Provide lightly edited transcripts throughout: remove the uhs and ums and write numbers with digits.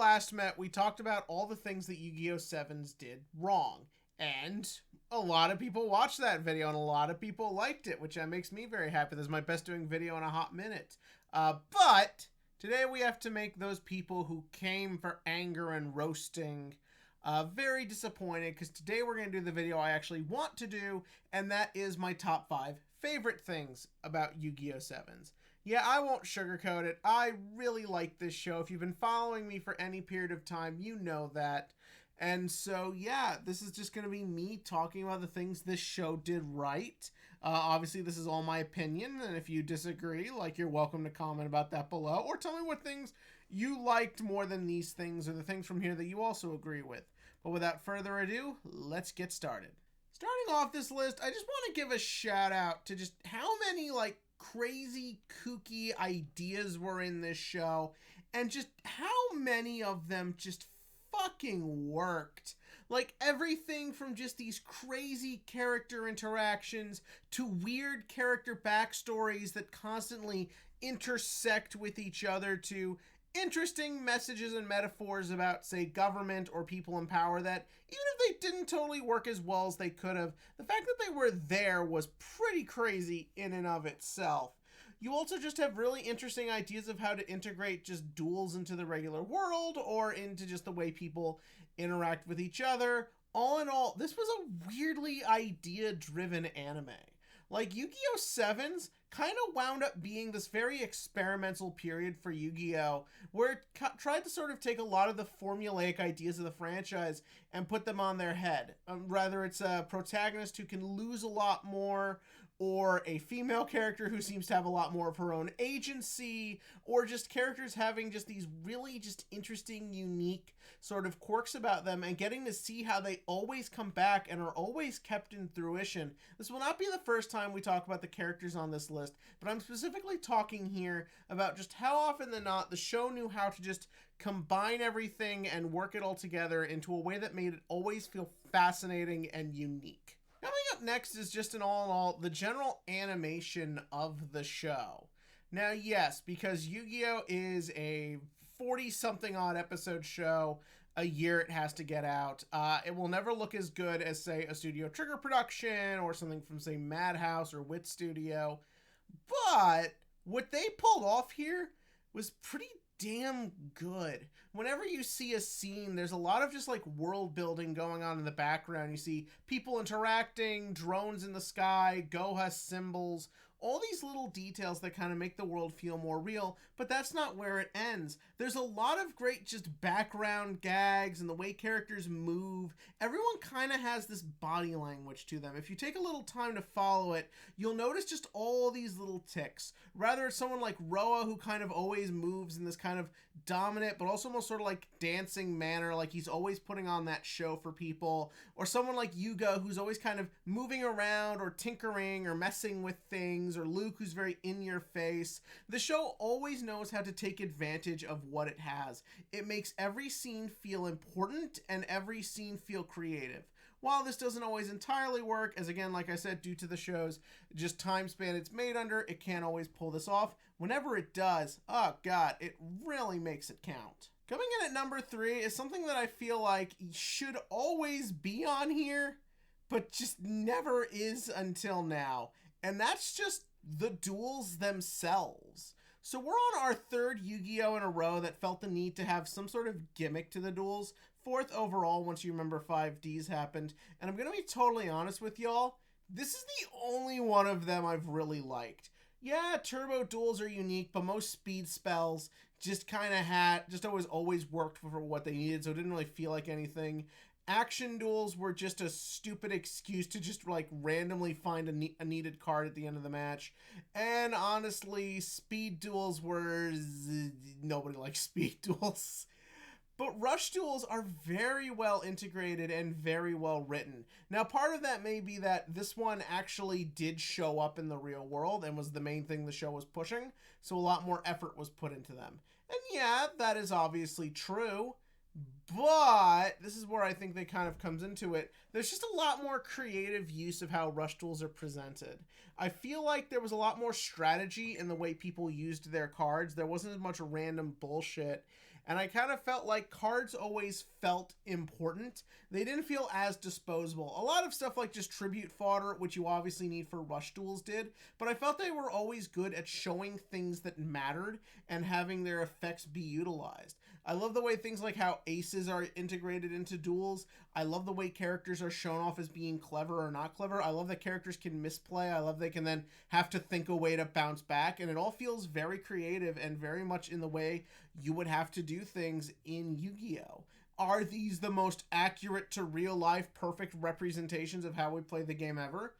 last met, we talked about all the things that Yu-Gi-Oh! Sevens did wrong. And a lot of people watched that video and a lot of people liked it, which makes me very happy. This is my best doing video in a hot minute. But today we have to make those people who came for anger and roasting very disappointed, because today we're going to do the video I actually want to do, and that is my top 5 favorite things about Yu-Gi-Oh! Sevens. Yeah, I won't sugarcoat it. I really like this show. If you've been following me for any period of time, you know that. And so, yeah, this is just going to be me talking about the things this show did right. Obviously, this is all my opinion, and if you disagree, like, you're welcome to comment about that below, or tell me what things you liked more than these things, or the things from here that you also agree with. But without further ado, let's get started. Starting off this list, I just want to give a shout out to just how many, like, crazy, kooky ideas were in this show, and just how many of them just fucking worked. Like, everything from just these crazy character interactions to weird character backstories that constantly intersect with each other to interesting messages and metaphors about, say, government or people in power that, even if they didn't totally work as well as they could have, the fact that they were there was pretty crazy in and of itself. You also just have really interesting ideas of how to integrate just duels into the regular world or into just the way people interact with each other. All in all, this was a weirdly idea-driven anime. Like, Yu-Gi-Oh! Sevens kind of wound up being this very experimental period for Yu-Gi-Oh! Where it tried to sort of take a lot of the formulaic ideas of the franchise and put them on their head. Rather, it's a protagonist who can lose a lot more, or a female character who seems to have a lot more of her own agency, or just characters having just these really just interesting, unique sort of quirks about them, and getting to see how they always come back and are always kept in fruition. This will not be the first time we talk about the characters on this list, but I'm specifically talking here about just how often than not the show knew how to just combine everything and work it all together into a way that made it always feel fascinating and unique. Coming up next is just in all, the general animation of the show. Now, yes, because Yu-Gi-Oh! Is a 40-something odd episode show a year it has to get out, it will never look as good as, say, a Studio Trigger production or something from, say, Madhouse or Wit Studio. But what they pulled off here was pretty damn good. Whenever you see a scene, there's a lot of just like world building going on in the background. You see people interacting, drones in the sky, Goha symbols, all these little details that kind of make the world feel more real, but that's not where it ends. There's a lot of great just background gags and the way characters move. Everyone kind of has this body language to them. If you take a little time to follow it, you'll notice just all these little ticks. Rather, it's someone like Roa who kind of always moves in this kind of dominant but also almost sort of like dancing manner, like he's always putting on that show for people, or someone like Yugioh who's always kind of moving around or tinkering or messing with things, or Luke who's very in your face. The show always knows how to take advantage of what it has. It makes every scene feel important and every scene feel creative. While this doesn't always entirely work, as again, like I said, due to the show's just time span it's made under, it can't always pull this off. Whenever it does, oh god, it really makes it count. Coming in at number 3 is something that I feel like should always be on here, but just never is until now. And that's just the duels themselves. So we're on our 3rd Yu-Gi-Oh! In a row that felt the need to have some sort of gimmick to the duels. 4th overall once you remember 5Ds happened. And I'm going to be totally honest with y'all, this is the only one of them I've really liked. Yeah, turbo duels are unique, but most speed spells just kind of just always worked for what they needed, so it didn't really feel like anything. Action duels were just a stupid excuse to just like randomly find a needed card at the end of the match. And honestly, speed duels were... nobody likes speed duels. But rush duels are very well integrated and very well written. Now, part of that may be that this one actually did show up in the real world and was the main thing the show was pushing, so a lot more effort was put into them. And yeah, that is obviously true, but this is where I think they kind of comes into it. There's just a lot more creative use of how rush duels are presented. I feel like there was a lot more strategy in the way people used their cards. There wasn't as much random bullshit. And I kind of felt like cards always felt important. They didn't feel as disposable. A lot of stuff like just tribute fodder, which you obviously need for rush duels, did, but I felt they were always good at showing things that mattered and having their effects be utilized. I love the way things like how aces are integrated into duels. I love the way characters are shown off as being clever or not clever. I love that characters can misplay. I love they can then have to think a way to bounce back. And it all feels very creative and very much in the way you would have to do things in Yu-Gi-Oh! Are these the most accurate to real life perfect representations of how we play the game ever?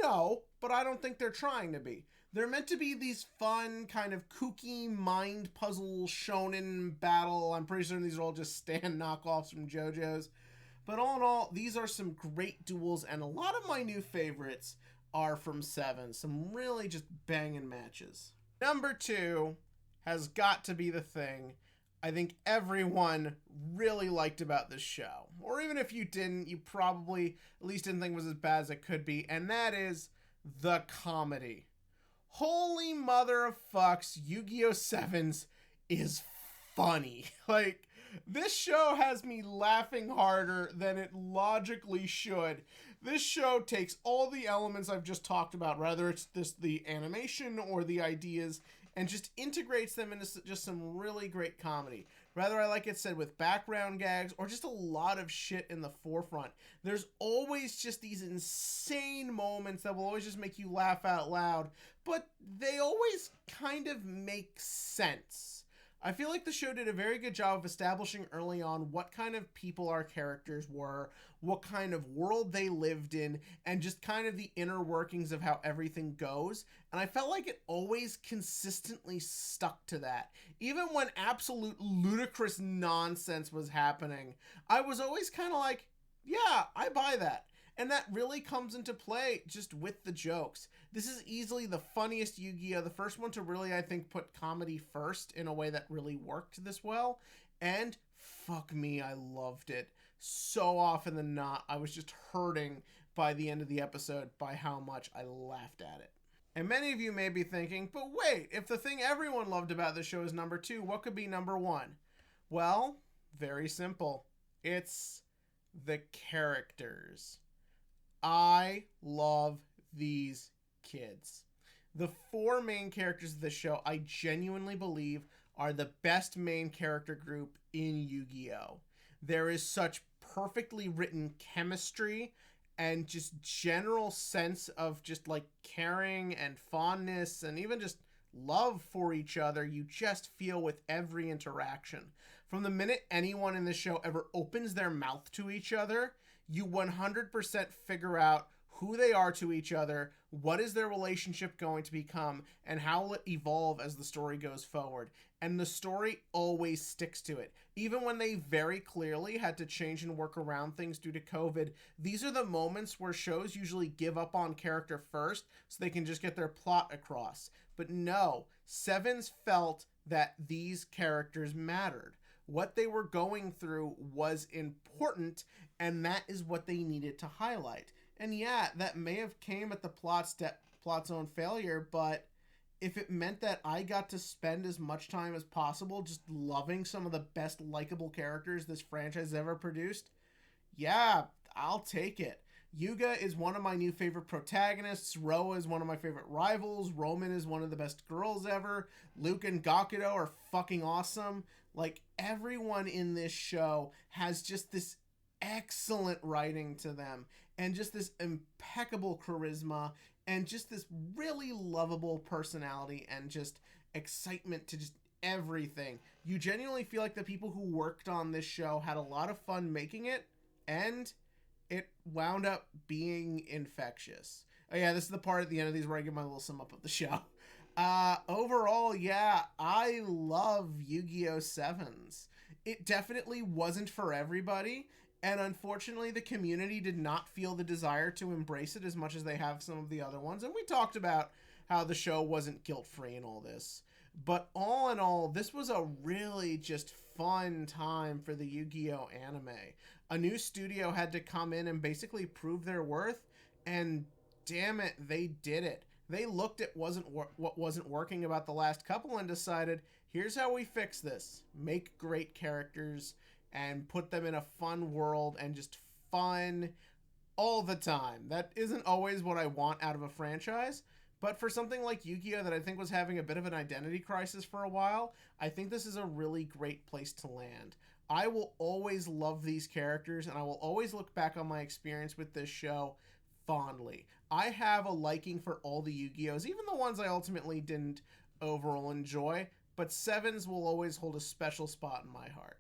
No, but I don't think they're trying to be. They're meant to be these fun, kind of kooky mind puzzle shonen battle. I'm pretty sure these are all just stand knockoffs from JoJo's. But all in all, these are some great duels, and a lot of my new favorites are from Sevens. Some really just banging matches. Number 2 has got to be the thing I think everyone really liked about this show. Or even if you didn't, you probably at least didn't think it was as bad as it could be, and that is the comedy. Holy mother of fucks, Yu-Gi-Oh! Sevens is funny. Like, this show has me laughing harder than it logically should. This show takes all the elements I've just talked about, whether it's the animation or the ideas, and just integrates them into just some really great comedy. Rather, I like it said, with background gags or just a lot of shit in the forefront. There's always just these insane moments that will always just make you laugh out loud, but they always kind of make sense. I feel like the show did a very good job of establishing early on what kind of people our characters were, what kind of world they lived in, and just kind of the inner workings of how everything goes. And I felt like it always consistently stuck to that. Even when absolute ludicrous nonsense was happening, I was always kind of like, yeah, I buy that. And that really comes into play just with the jokes. This is easily the funniest Yu-Gi-Oh! The first one to really, I think, put comedy first in a way that really worked this well. And fuck me, I loved it. So often than not, I was just hurting by the end of the episode by how much I laughed at it. And many of you may be thinking, but wait, if the thing everyone loved about the show is number 2, what could be number 1? Well, very simple. It's the characters. I love these kids. The 4 main characters of the show, I genuinely believe, are the best main character group in Yu-Gi-Oh! There is such perfectly written chemistry and just general sense of just like caring and fondness and even just love for each other you just feel with every interaction. From the minute anyone in this show ever opens their mouth to each other, you 100% figure out who they are to each other, what is their relationship going to become, and how will it evolve as the story goes forward. And the story always sticks to it. Even when they very clearly had to change and work around things due to COVID, these are the moments where shows usually give up on character first so they can just get their plot across. But no, Sevens felt that these characters mattered. What they were going through was important, and that is what they needed to highlight. And yeah, that may have came at the plot's own failure, but if it meant that I got to spend as much time as possible just loving some of the best likable characters this franchise ever produced, yeah, I'll take it. Yuga is one of my new favorite protagonists. Roa is one of my favorite rivals. Roman is one of the best girls ever. Luke and Gakudo are fucking awesome. Like, everyone in this show has just this excellent writing to them and just this impeccable charisma and just this really lovable personality and just excitement to just everything. You genuinely feel like the people who worked on this show had a lot of fun making it, and it wound up being infectious. Oh yeah, this is the part at the end of these where I give my little sum up of the show. Overall, yeah, I love Yu-Gi-Oh! Sevens. It definitely wasn't for everybody, and unfortunately the community did not feel the desire to embrace it as much as they have some of the other ones, and we talked about how the show wasn't guilt-free and all this. But all in all, this was a really just fun time for the Yu-Gi-Oh! Anime. A new studio had to come in and basically prove their worth, and damn it, they did it. They looked at what wasn't working about the last couple and decided, here's how we fix this. Make great characters and put them in a fun world and just fun all the time. That isn't always what I want out of a franchise, but for something like Yu-Gi-Oh that I think was having a bit of an identity crisis for a while, I think this is a really great place to land. I will always love these characters, and I will always look back on my experience with this show fondly. I have a liking for all the Yu-Gi-Ohs, even the ones I ultimately didn't overall enjoy, but Sevens will always hold a special spot in my heart.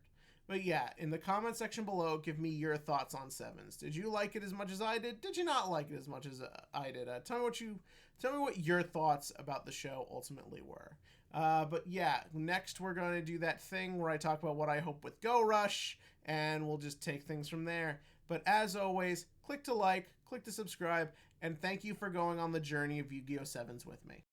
But yeah, in the comment section below, give me your thoughts on Sevens. Did you like it as much as I did? Did you not like it as much as I did? Tell me what your thoughts about the show ultimately were. But yeah, next we're going to do that thing where I talk about what I hope with Go Rush, and we'll just take things from there. But as always, click to like, click to subscribe, and thank you for going on the journey of Yu-Gi-Oh! Sevens with me.